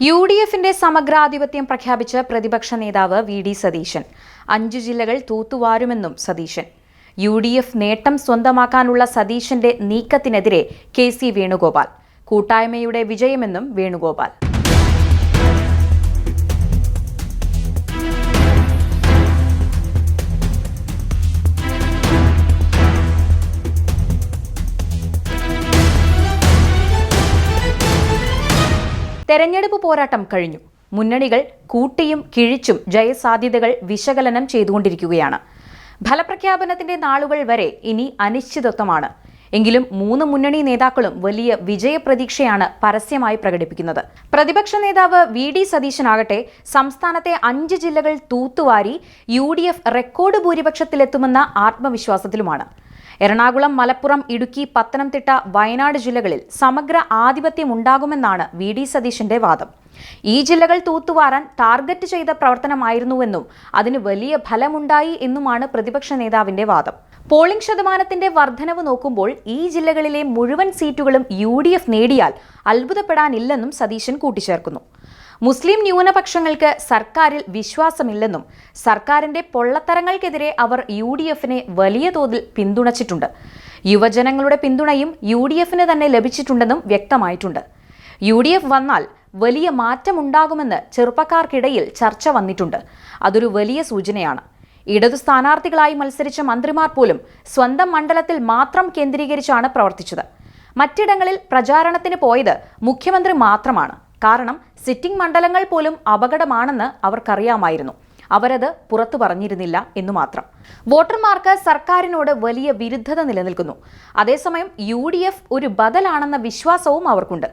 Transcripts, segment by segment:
യുഡിഎഫിന്റെ സമഗ്രാധിപത്യം പ്രഖ്യാപിച്ച പ്രതിപക്ഷ നേതാവ് വി.ഡി. സതീശൻ 5 ജില്ലകൾ തൂത്തുവാരുമെന്നും സതീശൻ. യുഡിഎഫ് നേട്ടം സ്വന്തമാക്കാനുള്ള സതീശന്റെ നീക്കത്തിനെതിരെ കെ.സി. വേണുഗോപാൽ. കൂട്ടായ്മയുടെ വിജയമെന്നും വേണുഗോപാൽ. തെരഞ്ഞെടുപ്പ് പോരാട്ടം കഴിഞ്ഞു. മുന്നണികൾ കൂട്ടിയും കിഴിച്ചും ജയസാധ്യതകൾ വിശകലനം ചെയ്തുകൊണ്ടിരിക്കുകയാണ്. ഫലപ്രഖ്യാപനത്തിന്റെ നാളുകൾ വരെ ഇനി അനിശ്ചിതത്വമാണ്. എങ്കിലും 3 മുന്നണി നേതാക്കളും വലിയ വിജയപ്രതീക്ഷയാണ് പരസ്യമായി പ്രകടിപ്പിക്കുന്നത്. പ്രതിപക്ഷ നേതാവ് വി.ഡി. സതീശനാകട്ടെ സംസ്ഥാനത്തെ 5 ജില്ലകൾ തൂത്തുവാരി യുഡിഎഫ് റെക്കോർഡ് ഭൂരിപക്ഷത്തിലെത്തുമെന്ന ആത്മവിശ്വാസത്തിലുമാണ്. എറണാകുളം, മലപ്പുറം, ഇടുക്കി, പത്തനംതിട്ട, വയനാട് ജില്ലകളിൽ സമഗ്ര ആധിപത്യമുണ്ടാകുമെന്നാണ് വി.ഡി. സതീശന്റെ വാദം. ഈ ജില്ലകൾ തൂത്തുവാരാൻ ടാർഗറ്റ് ചെയ്ത പ്രവർത്തനമായിരുന്നുവെന്നും അതിന് വലിയ ഫലമുണ്ടായി എന്നുമാണ് പ്രതിപക്ഷ നേതാവിന്റെ വാദം. പോളിംഗ് ശതമാനത്തിന്റെ വർധനവ് നോക്കുമ്പോൾ ഈ ജില്ലകളിലെ മുഴുവൻ സീറ്റുകളും യുഡിഎഫ് നേടിയാൽ അത്ഭുതപ്പെടാനില്ലെന്നും സതീശൻ കൂട്ടിച്ചേർക്കുന്നു. മുസ്ലിം ന്യൂനപക്ഷങ്ങൾക്ക് സർക്കാരിൽ വിശ്വാസമില്ലെന്നും സർക്കാരിന്റെ പൊള്ളത്തരങ്ങൾക്കെതിരെ അവർ യുഡിഎഫിനെ വലിയ തോതിൽ പിന്തുണച്ചിട്ടുണ്ട്. യുവജനങ്ങളുടെ പിന്തുണയും യുഡിഎഫിന് തന്നെ ലഭിച്ചിട്ടുണ്ടെന്നും വ്യക്തമായിട്ടുണ്ട്. യുഡിഎഫ് വന്നാൽ വലിയ മാറ്റമുണ്ടാകുമെന്ന് ചെറുപ്പക്കാർക്കിടയിൽ ചർച്ച വന്നിട്ടുണ്ട്. അതൊരു വലിയ സൂചനയാണ്. ഇടതു സ്ഥാനാർത്ഥികളായി മത്സരിച്ച മന്ത്രിമാർ പോലും സ്വന്തം മണ്ഡലത്തിൽ മാത്രം കേന്ദ്രീകരിച്ചാണ് പ്രവർത്തിച്ചത്. മറ്റിടങ്ങളിൽ പ്രചാരണത്തിന് പോയത് മുഖ്യമന്ത്രി മാത്രമാണ്. കാരണം സിറ്റിംഗ് മണ്ഡലങ്ങൾ പോലും അപകടമാണെന്ന് അവർക്കറിയാമായിരുന്നു. അവരത് പുറത്തു പറഞ്ഞിരുന്നില്ല എന്നു മാത്രം. വോട്ടർമാർക്ക് സർക്കാരിനോട് വലിയ വിരുദ്ധത നിലനിൽക്കുന്നു. അതേസമയം യുഡിഎഫ് ഒരു ബദലാണെന്ന വിശ്വാസവും അവർക്കുണ്ട്.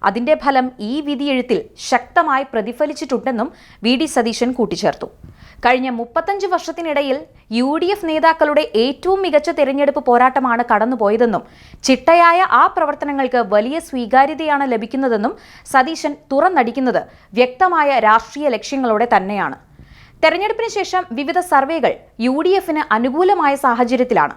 അതിന്റെ ഫലം ഈ വിധിയെഴുത്തിൽ ശക്തമായി പ്രതിഫലിച്ചിട്ടുണ്ടെന്നും വി.ഡി. സതീശൻ കൂട്ടിച്ചേർത്തു. കഴിഞ്ഞ 35 വർഷത്തിനിടയിൽ യുഡിഎഫ് നേതാക്കളുടെ ഏറ്റവും മികച്ച തെരഞ്ഞെടുപ്പ് പോരാട്ടമാണ് കടന്നുപോയതെന്നും ചിട്ടയായ ആ പ്രവർത്തനങ്ങൾക്ക് വലിയ സ്വീകാര്യതയാണ് ലഭിക്കുന്നതെന്നും സതീശൻ തുറന്നടിക്കുന്നത് വ്യക്തമായ രാഷ്ട്രീയ ലക്ഷ്യങ്ങളോടെ തന്നെയാണ്. തെരഞ്ഞെടുപ്പിന് ശേഷം വിവിധ സർവേകൾ യുഡിഎഫിന് അനുകൂലമായ സാഹചര്യത്തിലാണ്.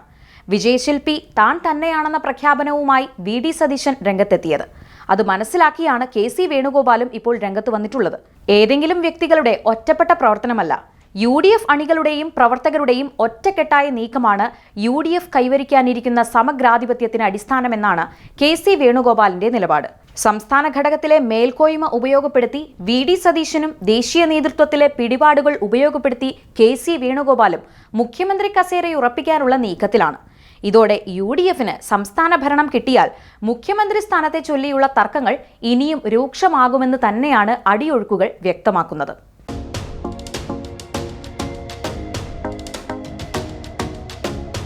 വിജയശില്പി താൻ തന്നെയാണെന്ന പ്രഖ്യാപനവുമായി വി.ഡി. സതീശൻ രംഗത്തെത്തിയത്. അത് മനസ്സിലാക്കിയാണ് കെ.സി. വേണുഗോപാലും ഇപ്പോൾ രംഗത്ത് വന്നിട്ടുള്ളത്. ഏതെങ്കിലും വ്യക്തികളുടെ ഒറ്റപ്പെട്ട പ്രവർത്തനമല്ല, യുഡിഎഫ് അണികളുടെയും പ്രവർത്തകരുടെയും ഒറ്റക്കെട്ടായ നീക്കമാണ് യുഡിഎഫ് കൈവരിക്കാനിരിക്കുന്ന സമഗ്രാധിപത്യത്തിന് അടിസ്ഥാനമെന്നാണ് കെ.സി. വേണുഗോപാലിന്റെ നിലപാട്. സംസ്ഥാന ഘടകത്തിലെ മേൽക്കോയ്മ ഉപയോഗപ്പെടുത്തി വി.ഡി. സതീശനും ദേശീയ നേതൃത്വത്തിലെ പിടിപാടുകൾ ഉപയോഗപ്പെടുത്തി കെ.സി. വേണുഗോപാലും മുഖ്യമന്ത്രി കസേരയുറപ്പിക്കാനുള്ള നീക്കത്തിലാണ്. ഇതോടെ യുഡിഎഫിന് സംസ്ഥാന ഭരണം കിട്ടിയാൽ മുഖ്യമന്ത്രി സ്ഥാനത്തെ ചൊല്ലിയുള്ള തർക്കങ്ങൾ ഇനിയും രൂക്ഷമാകുമെന്ന് തന്നെയാണ് അടിയൊഴുക്കുകൾ വ്യക്തമാക്കുന്നത്.